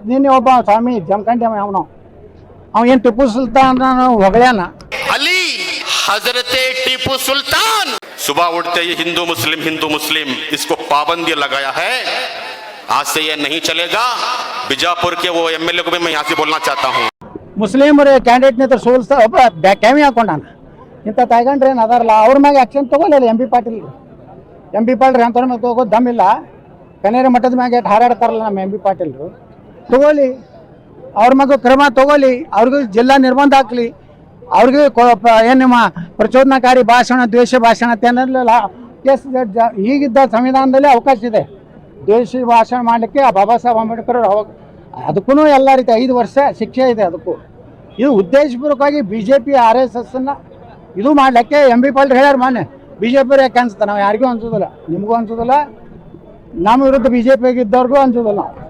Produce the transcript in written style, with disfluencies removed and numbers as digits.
ನಿನ್ನೆ ಒಬ್ಬ ಸ್ವಾಮಿ ಜಮಖಂಡಿ ಅವನು ಏನು ಟಿಪ್ಪು ಸುಲ್ತಾನ್ ಹೊಗಳ್ಯಾನ. अली हजरत टीपू सुल्तान सुबह उठते ही हिंदू मुस्लिम इसको पाबंदी लगाया है। आज से ये नहीं चलेगा। बीजापुर के वो एमएलए को भी मैं यहाँ से बोलना चाहता हूँ, ಮುಸ್ಲಿಮರ ಕ್ಯಾಂಡಿಡೇಟ್ ನಿಂತ ಸೋಲ್ಸ್ತಾ ಒಬ್ಬ ಕ್ಯಾಮಿ ಹಾಕೊಂಡಾನ. ಇಂಥ ತಗೊಂಡ್ರೆ ಏನು ಅದಾರಲ್ಲ ಅವ್ರ ಮ್ಯಾಗ ಆ್ಯಕ್ಷನ್ ತೊಗೊಲಿಲ್ಲ. ಎಂ ಬಿ ಪಾಟೀಲ್ ಅಂಥವ್ರ ಮ್ಯಾಗ ತಗೋ ದಮ್ಮಿಲ್ಲ. ಕನೇರಿ ಮಠದ ಮ್ಯಾಗೆ ಹಾರಾಡ್ತಾರಲ್ಲ ನಮ್ಮ ಎಂ ಬಿ ಪಾಟೀಲ್ರು, ತಗೋಲಿ ಅವ್ರ ಮ್ಯಾಗ ಕ್ರಮ ತಗೋಲಿ. ಅವ್ರಿಗೂ ಜಿಲ್ಲಾ ನಿರ್ಬಂಧ ಹಾಕ್ಲಿ. ಅವ್ರಿಗೆ ಏನು ನಿಮ್ಮ ಪ್ರಚೋದನಾಕಾರಿ ಭಾಷಣ, ದ್ವೇಷ ಭಾಷಣ ಅನ್ನಲ್ಲ. ಎಸ್ ಈಗಿದ್ದ ಸಂವಿಧಾನದಲ್ಲಿ ಅವಕಾಶ ಇದೆ ದ್ವೇಷ ಭಾಷಣ ಮಾಡಲಿಕ್ಕೆ. ಬಾಬಾ ಸಾಹೇಬ್ ಅಂಬೇಡ್ಕರ್ ಅವಾಗ ಅದಕ್ಕೂ ಎಲ್ಲ ರೀತಿ 5 ವರ್ಷ ಶಿಕ್ಷೆ ಇದೆ ಅದಕ್ಕೂ. ಇದು ಉದ್ದೇಶಪೂರ್ವಕವಾಗಿ BJP RSSನ್ನು ಇದು ಮಾಡಲಿಕ್ಕೆ ಎಂ ಬಿ ಪಾಟೀಲ್ ಹೇಳ್ಯಾರ. ಮಾನ್ಯ BJP ಯಾಕೆ ಅನ್ಸುತ್ತೆ, ನಾವು ಯಾರಿಗೂ ಅನ್ಸೋದಿಲ್ಲ, ನಿಮಗೂ ಅನ್ಸೋದಿಲ್ಲ, ನಮ್ಮ ವಿರುದ್ಧ BJP ಇದ್ದವ್ರಿಗೂ ಅನ್ಸೋದಿಲ್ಲ. ನಾವು